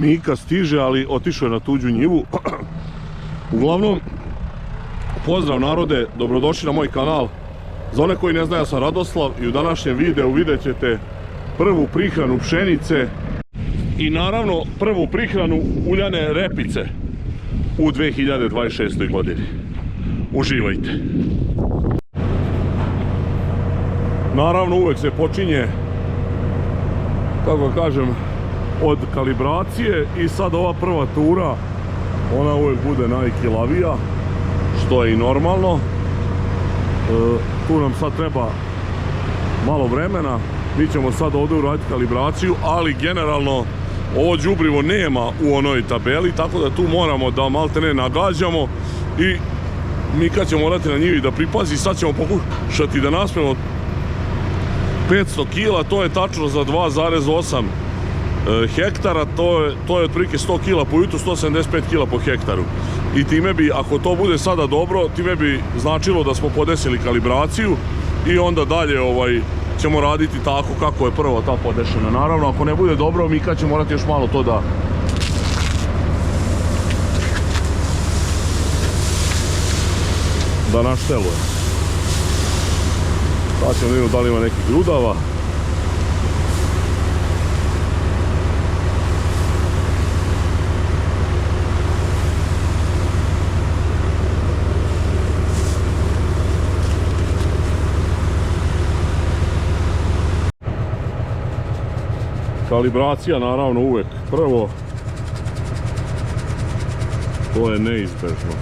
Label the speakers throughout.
Speaker 1: Mika stiže, ali otišao je na tuđu njivu. Uglavnom, pozdrav narode, dobrodošli na moj kanal. Za one koji ne znaju, ja sam Radoslav i u današnjem videu vidjet ćete prvu prihranu pšenice i naravno prvu prihranu uljane repice u 2026. godini. Uživajte! Naravno, uvek se počinje, kako kažem, od kalibracije i sad ova prva tura, ona uvek bude najkilavija, što je i normalno. Tu nam sad treba malo vremena, mi ćemo sad ovdje uraditi kalibraciju, ali generalno ovo đubrivo nema u onoj tabeli, tako da tu moramo da malte ne nagađamo i Mika će morati na njivi da pripazi. Sad ćemo pokušati da naspemo 500 kila, to je tačno za 2,8 hektara, to je otprilike 100 kila po jutru, 175 kila po hektaru. I time bi, ako to bude sada dobro, time bi značilo da smo podesili kalibraciju i onda dalje ćemo raditi tako kako je prvo ta podešena. Naravno, ako ne bude dobro, Mika će morati još malo to da našteluje. Sad ćemo vidjeti da li ima nekih grudava. Kalibracija naravno uvek prvo, to je neizbežno.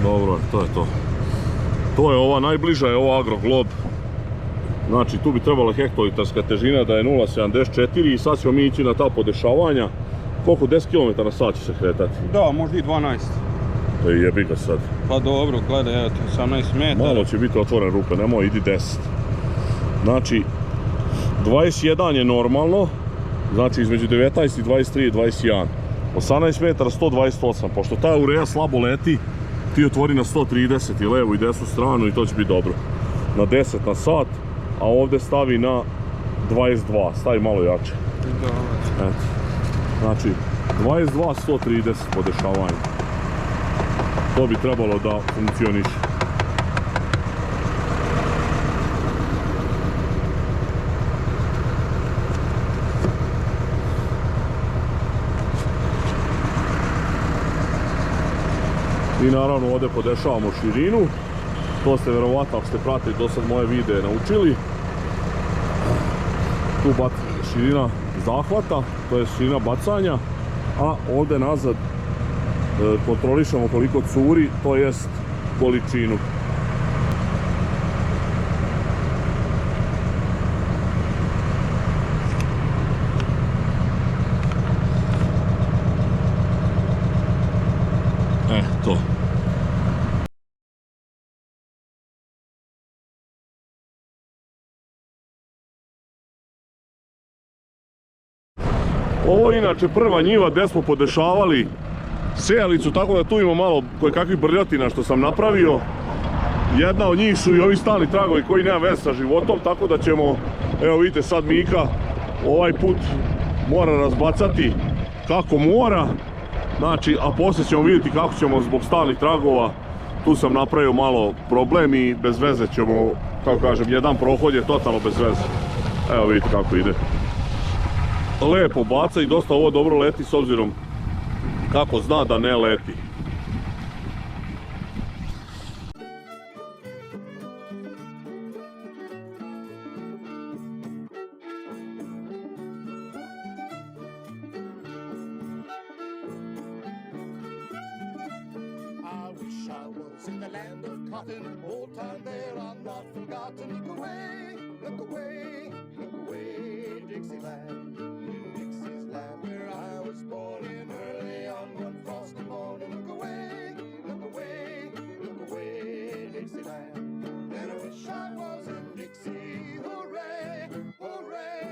Speaker 1: Dobro, to je to. To je ova najbliža, je ova Agroglob. Znači tu bi trebala hektolitarska težina da je 0,74 i sad ćemo mi ići na ta podešavanja. Koliko? 10 km na sat će se kretati?
Speaker 2: Da, možda i 12.
Speaker 1: Jebi ga sad.
Speaker 2: Pa dobro, gledaj, evo 18 metara.
Speaker 1: Malo će biti otvoren rupe, nemoj, idi 10. Znači, 21 je normalno, znači između 19 i 23 je 21. 18 metara 128, pošto ta ureja slabo leti, ti otvori na 130 i levu i desnu stranu i to će biti dobro. Na 10 na sat. A ovdje stavi na 22, stavi malo jače. Eto. Znači, 22, 130 podešavanja. To bi trebalo da funkcioniše. I naravno ovdje podešavamo širinu. To ste verovatno, ako ste pratili do sad moje videe, naučili. Tu širina zahvata, to je širina bacanja, a ovdje nazad kontrolišemo koliko curi, to jest količinu. To. Ovo je inače prva njiva gdje smo podešavali sejalicu, tako da tu ima malo kojekakvih brljotina što sam napravio. Jedna od njih su i ovi stalni tragovi koji nema veze sa životom, tako da ćemo, evo vidite sad Mika ovaj put mora razbacati kako mora. Znači, a poslije ćemo vidjeti kako ćemo zbog stalnih tragova. Tu sam napravio malo problem i bez veze ćemo, kako kažem, jedan prohod je totalno bez veze. Evo vidite kako ide. Lepo baca i dosta ovo dobro leti s obzirom kako zna da ne leti.
Speaker 3: Dixieland. And I wish I was in Dixie, hooray, hooray.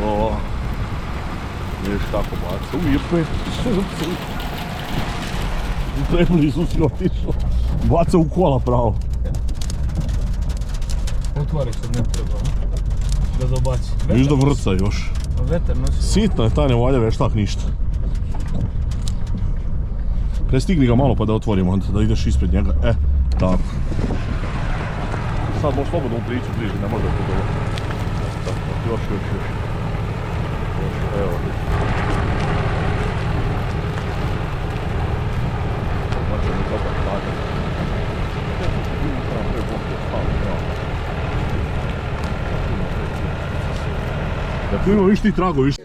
Speaker 1: O, vidiš kako baca. Ujepe, sunce. Preblizu si otišao. Baca u kola pravo.
Speaker 3: Otvari se ne treba, da dobaci.
Speaker 1: Viš da vrca još.
Speaker 3: Vetar nosi.
Speaker 1: Sitno je taj, ne valja veštak ništa. Prestigni ga malo pa da otvorimo onda, da ideš ispred njega. Tako. Sad možeš slobodno prići bliže, ne može da to dobro. Tako, još. Evo. Znači mi dobar tada. Da tu ima viš ti trago, viš.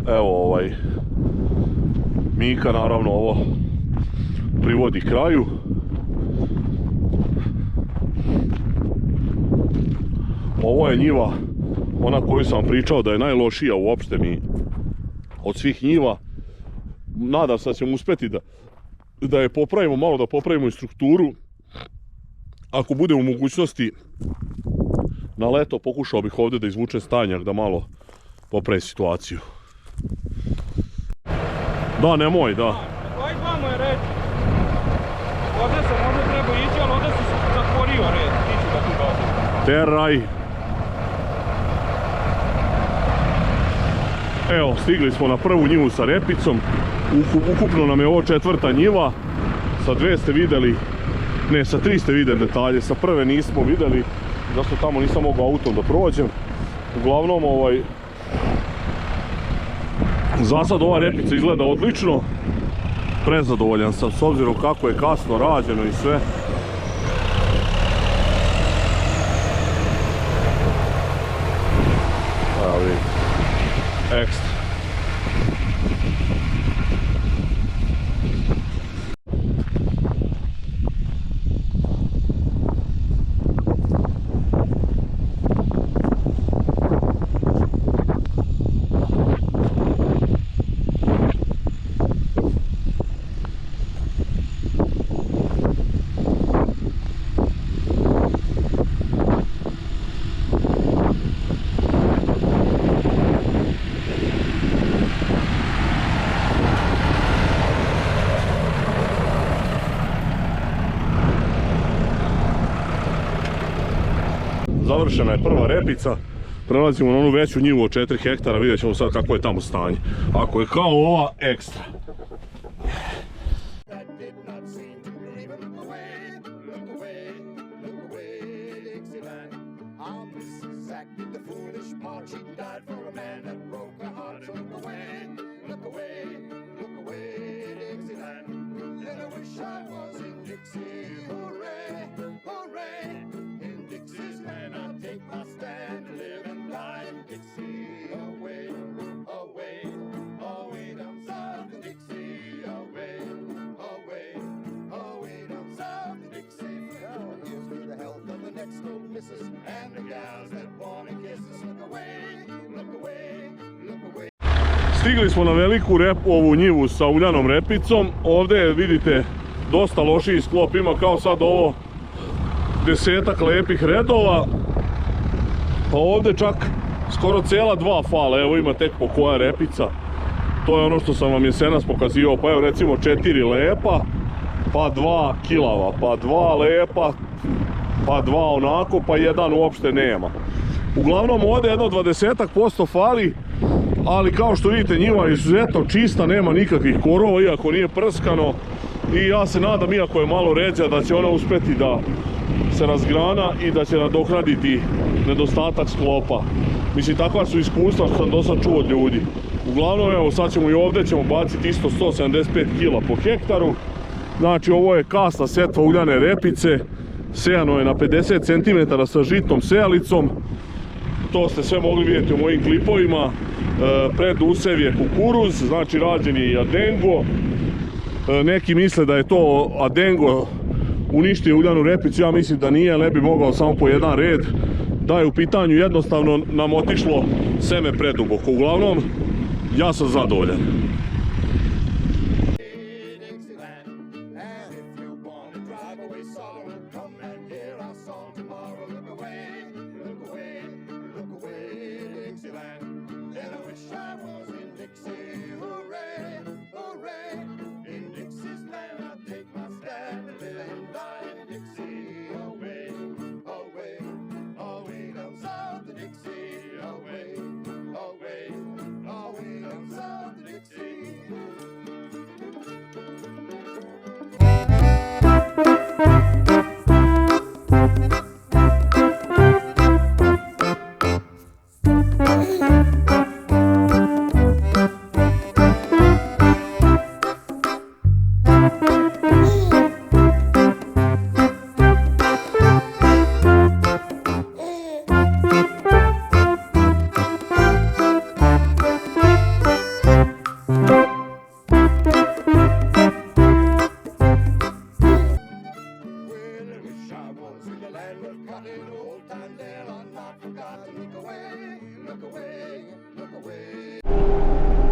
Speaker 1: Evo Mika naravno ovo privodi kraju. Ovo je njiva, ona koju sam pričao da je najlošija uopšte mi od svih njiva. Nadam se da ćemo uspjeti da je popravimo malo, da popravimo i strukturu. Ako bude u mogućnosti na leto pokušao bih ovdje da izvučem stanjak da malo popravi situaciju. Da, nemoj, da.
Speaker 2: Koji vamo je red? Ovdje se možda treba ići, ali ovdje se zatvorio red. Ti ću da tu gazim.
Speaker 1: Teraj. Evo, stigli smo na prvu njivu sa repicom. Ukupno nam je ovo 4. njiva. Sa 2 ste vidjeli, ne, sa 3 ste vidjeli detalje. Sa prve nismo vidjeli, zašto tamo nisam mogao autom da prođem. Uglavnom, za sad ova repica izgleda odlično. Prezadovoljan sam s obzirom kako je kasno rađeno i sve. Evo vidite. Ekstra. Završena je prva repica, prelazimo na onu veću njivu od 4 hektara, vidjet ćemo sad kako je tamo stanje. Ako je kao ova, ekstra. Stigli smo na veliku ovu njivu sa uljanom repicom. Ovdje vidite dosta lošiji sklop, ima kao sad ovo 10-ak lepih redova. Pa ovdje čak skoro cijela 2 fale, evo ima tek po koja repica. To je ono što sam vam jesenas pokazivao, pa evo recimo 4 lepa, pa 2 kilava, pa 2 lepa, pa 2 onako, pa 1 uopšte nema. Uglavnom ovdje jedno 20% fali, ali kao što vidite njiva je izuzetno čista, nema nikakvih korova iako nije prskano. I ja se nadam, iako je malo ređa, da će ona uspjeti da se razgrana i da će nadoknaditi nedostatak sklopa. Mislim, takva su iskustva što sam dosad čuo od ljudi. Uglavnom, evo sad ćemo i ovdje baciti isto 175 kg po hektaru. Znači ovo je kasna setva uljane repice, sejano je na 50 cm sa žitnom sejalicom. To ste sve mogli vidjeti u mojim klipovima. Pred usev je kukuruz, znači rađen je i adengo. Neki misle da je to adengo uništio uljanu repicu, ja mislim da nije, ne bi mogao samo po jedan red. Da je u pitanju jednostavno nam otišlo seme preduboko. Uglavnom, ja sam zadovoljan.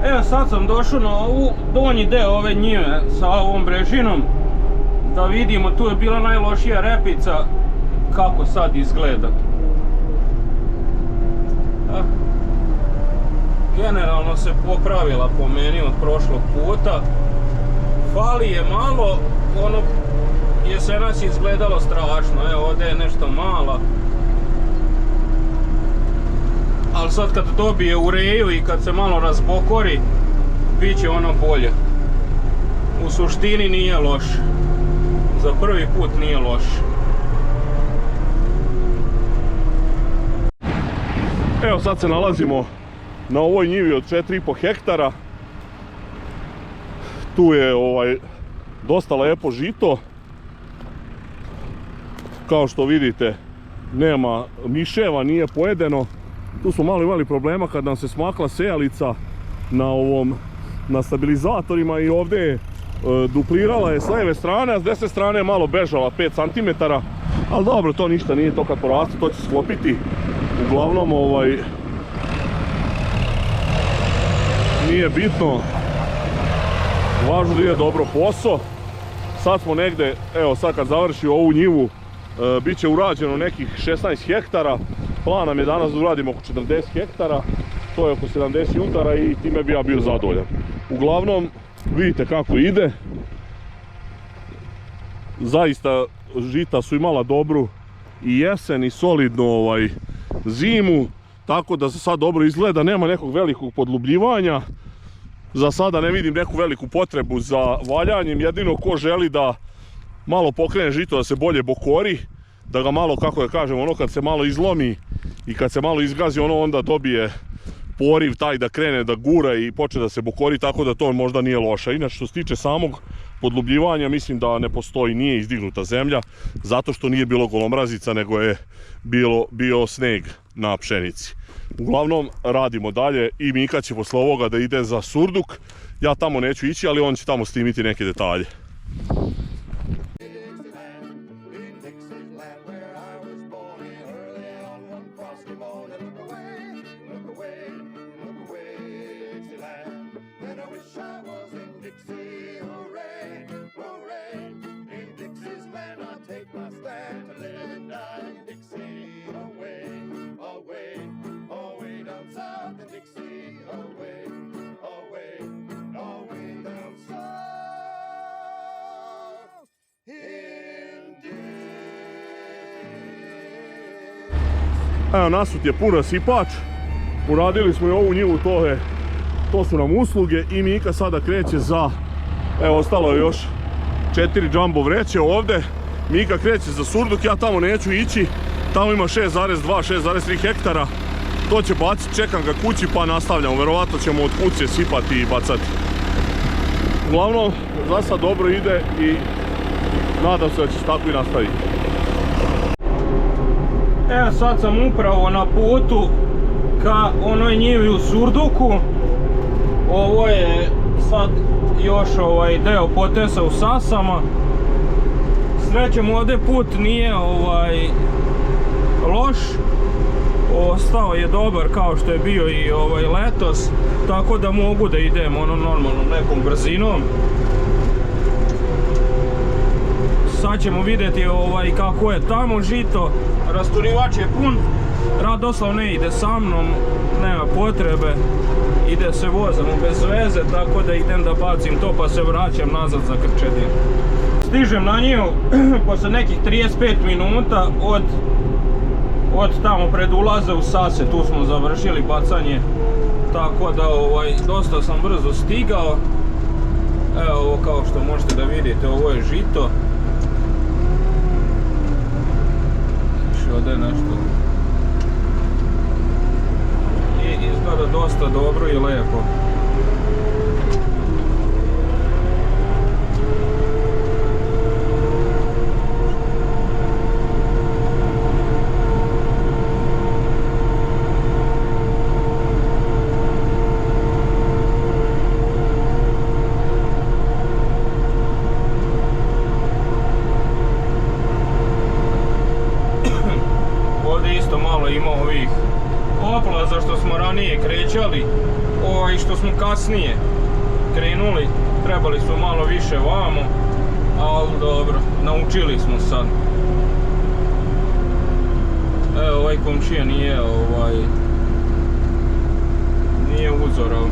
Speaker 2: Evo sad sam došao na ovu donji deo ove njive sa ovom brežinom. Da vidimo, tu je bila najlošija repica, kako sad izgleda. Generalno se popravila po meni od prošlog puta. Fali je malo, ono jesenas je izgledalo strašno, evo ovdje je nešto mala. Ali sad kad dobije ureju i kad se malo razbokori, bit će ono bolje. U suštini nije loš. Za prvi put nije loš.
Speaker 1: Evo sad se nalazimo na ovoj njivi od 4,5 hektara. Tu je dosta lepo žito. Kao što vidite, nema miševa, nije pojedeno. Tu smo malo imali problema kad nam se smakla sejalica na stabilizatorima i ovdje je duplirala je s lijeve strane, a s desne strane je malo bežala 5 cm. Ali dobro, to ništa nije, to kad poraste to će sklopiti. Uglavnom nije bitno, važno da je dobro posao. Sad smo negdje, evo sad kad završi ovu njivu, bit će urađeno nekih 16 hektara. Plan nam je danas da uradimo oko 40 hektara, to je oko 70 juntara i time bi ja bio zadovoljan. Uglavnom, vidite kako ide. Zaista žita su imala dobru i jesen i solidnu zimu, tako da se sad dobro izgleda, nema nekog velikog podlubljivanja. Za sada ne vidim neku veliku potrebu za valjanjem, jedino ko želi da malo pokrene žito da se bolje bokori, da ga malo, kako da kažem, ono kad se malo izlomi i kad se malo izgazi, ono onda dobije poriv taj da krene da gura i počne da se bokori, tako da to možda nije loša. Inače, što se tiče samog podlubljivanja, mislim da ne postoji, nije izdignuta zemlja, zato što nije bilo golomrazica, nego je bio sneg na pšenici. Uglavnom, radimo dalje i Mika će posle ovoga da ide za Surduk. Ja tamo neću ići, ali on će tamo snimiti neke detalje. Evo, nasut je pun rasipač, uradili smo i ovu njivu, to su nam usluge i Mika sada kreće za, evo ostalo je još 4 jumbo vreće ovdje. Mika kreće za Surduk, ja tamo neću ići, tamo ima 6,2, 6,3 hektara To će baciti, čekam ga kući pa nastavljamo. Vjerovatno ćemo od kuće sipati i bacati. Uglavnom, za sad dobro ide i nadam se da će tako i nastaviti.
Speaker 2: Evo sad sam upravo na putu ka onoj njivi u Surduku. Ovo je sad još deo potesa u Sasama. Srećem, ovdje put nije loš. Ostao je dobar kao što je bio i letos, tako da mogu da idem normalno nekom brzinom. Sad ćemo vidjeti kako je tamo žito. Rasturivač je pun, Radoslav ne ide sa mnom, nema potrebe, ide se vozamo bez veze, tako da idem da bacim to pa se vraćam nazad za Krčedin. Stižem na nju posle nekih 35 minuta od tamo pred ulaze u Sase, tu smo završili bacanje, tako da dosta sam brzo stigao. Evo ovo, kao što možete da vidite, ovo je žito. Još ovdje nešto. I izgleda dosta dobro i lepo. Ima ovih oplaza što smo ranije krećali i što smo kasnije krenuli, trebali su malo više vamo, ali dobro, naučili smo sad. Evo, ovaj komšija nije uzorao.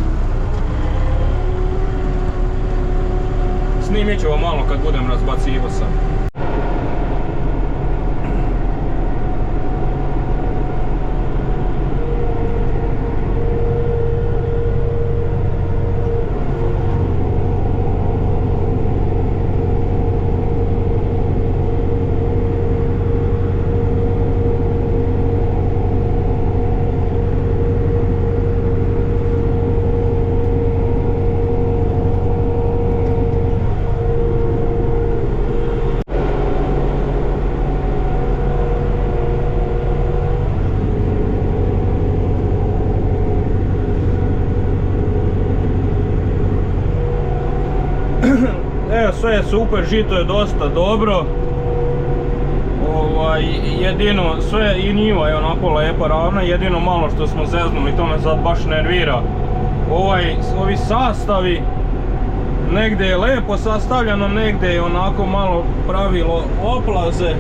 Speaker 2: Snimit ću vam malo kad budem razbacivao sam. Evo, sve je super, žito je dosta dobro. Jedino, sve i njiva je onako lepa, ravna, jedino malo što smo zeznuli, to me sad baš nervira. Ovi sastavi, negdje je lepo sastavljeno, negdje je onako malo pravilo oplaze.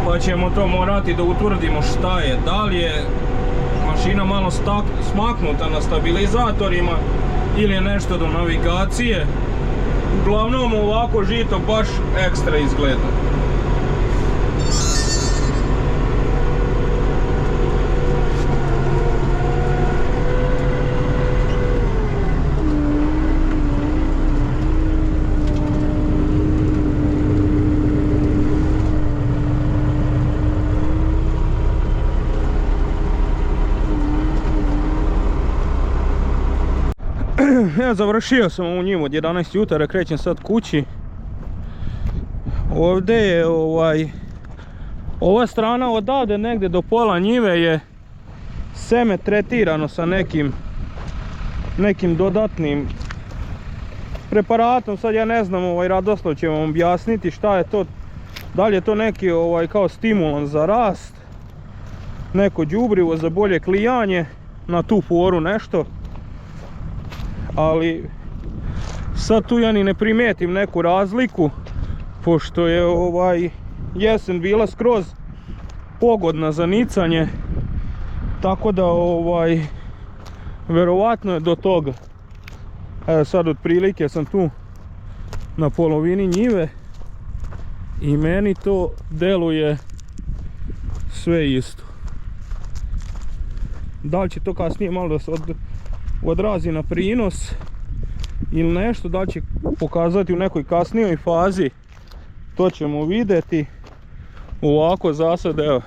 Speaker 2: Pa ćemo to morati da utvrdimo šta je, da li je mašina malo smaknuta na stabilizatorima ili je nešto do navigacije. Uglavnom ovako žito baš ekstra izgleda. Ja završio sam ovu njivu od 11 jutara, krećem sad kući. Ovdje je ova strana odavde negdje do pola njive je seme tretirano sa nekim dodatnim preparatom. Sad ja ne znam, Radoslav će vam objasniti šta je to. Da li je to neki kao stimulans za rast, neko đubrivo za bolje klijanje, na tu foru nešto. Ali sad tu ja ni ne primetim neku razliku, pošto je jesen bila skroz pogodna za nicanje, tako da verovatno je do toga. Evo sad otprilike sam tu na polovini njive i meni to deluje sve isto. Da li će to kasnije malo da se odrazi na prinos ili nešto, da će pokazati u nekoj kasnijoj fazi, to ćemo vidjeti. Ovako za sad, evo,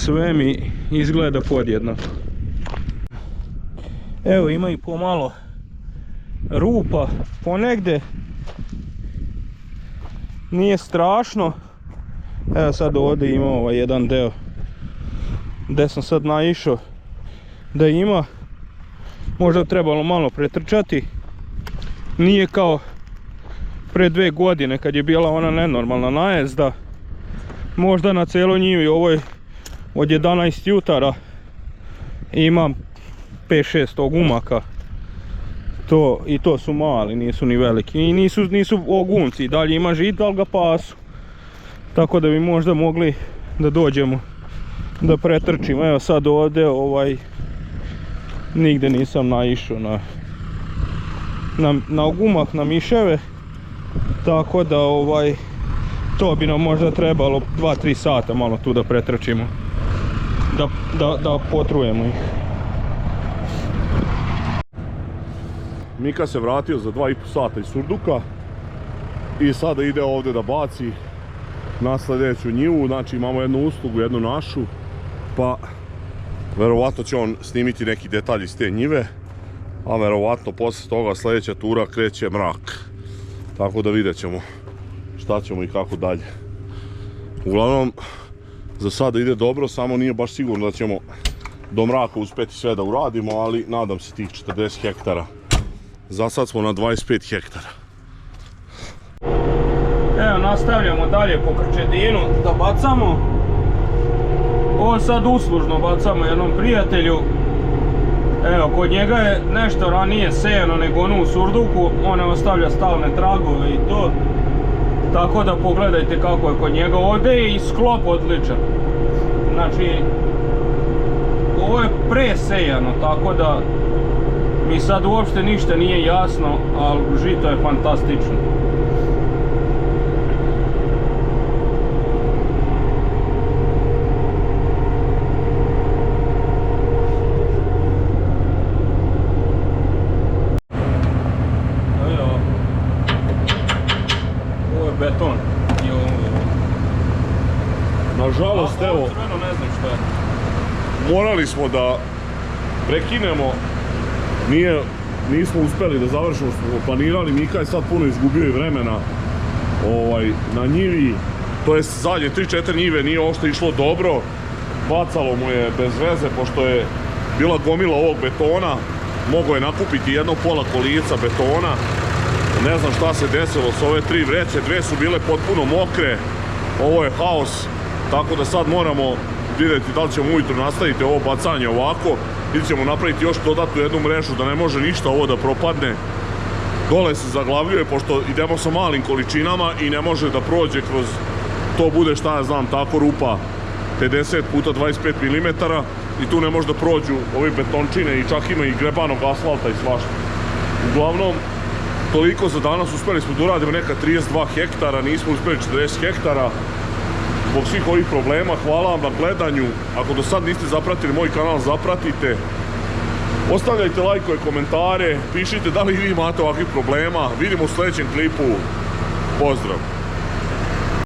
Speaker 2: sve mi izgleda podjednako. Evo ima i pomalo rupa, ponegde nije strašno. Evo sad ovdje ima ovaj jedan deo gdje sam sad naišao da ima, možda trebalo malo pretrčati. Nije kao pre 2 godine kad je bila ona nenormalna najezda. Možda na cijeloj njivi ovoj od 11 jutara imam 5-6 ogumaka. I to su mali, nisu ni veliki. I nisu ogunci, dalje ima žita, ali ga pasu. Tako da bi možda mogli da dođemo da pretrčimo. Evo sad ovdje nigdje nisam naišao na ogumak, na miševe. Tako da to bi nam možda trebalo 2-3 sata malo tu da pretrčimo. Da potrujemo ih.
Speaker 1: Mika se vratio za 2,5 sata iz Surduka i sada ide ovdje da baci na sljedeću njivu. Znači imamo jednu uslugu, jednu našu, pa verovatno će on snimiti neki detalj iz te njive, a verovatno poslije toga sljedeća tura kreće mrak. Tako da vidjet ćemo šta ćemo i kako dalje. Uglavnom, za sada ide dobro, samo nije baš sigurno da ćemo do mraka uspjeti sve da uradimo, ali nadam se tih 40 hektara. Za sad smo na 25 hektara.
Speaker 2: Evo, nastavljamo dalje po Krčedinu da bacamo. Ovo sad uslužno bacamo jednom prijatelju. Evo, kod njega je nešto ranije sejano nego ono u Surduku. On ne ostavlja stalne tragove i to. Tako da pogledajte kako je kod njega. Ovdje je i sklop odličan. Znači, ovo je presejano, tako da mi sad uopšte ništa nije jasno, ali žito je fantastično. Ovo je beton.
Speaker 1: Nažalost, evo,
Speaker 2: ne znam što je.
Speaker 1: morali smo da prekinemo. Nismo uspjeli da završimo što smo planirali. Mika je sad puno izgubio i vremena na njivi. To jest zadnje 3-4 njive nije uopšte išlo dobro. Bacalo mu je bez veze pošto je bila gomila ovog betona. Mogao je nakupiti jedno pola kolica betona. Ne znam šta se desilo s ove 3 vreće. 2 su bile potpuno mokre. Ovo je haos. Tako da sad moramo vidjeti da li ćemo ujutro nastaviti ovo bacanje ovako ili ćemo napraviti još dodatnu jednu mrežu da ne može ništa ovo da propadne. Dole se zaglavljuje pošto idemo sa malim količinama i ne može da prođe kroz to bude šta ja znam tako rupa 50 puta 25 mm i tu ne može da prođu ovi betončine i čak ima i grebanog asfalta i svašta. Uglavnom, toliko za danas, uspjeli smo da uradimo neka 32 hektara, nismo uspjeli 40 hektara. Zbog svih ovih problema, hvala vam na gledanju. Ako do sad niste zapratili moj kanal, zapratite. Ostavljajte lajkove, komentare, pišite da li vi imate ovakvih problema. Vidimo u sljedećem klipu. Pozdrav!